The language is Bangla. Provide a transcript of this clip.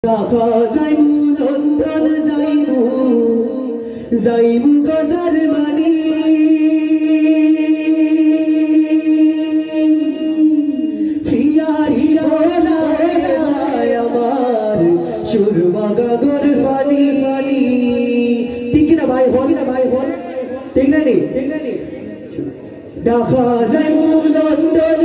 দেখা যাইমু লন্ডন যাইমু গজার মানি হিয়া হিয়া আমার সুরমা গাগর পানি ঠিক না ভাই বল ঠিক না নি দেখা যাইমু লন্ডন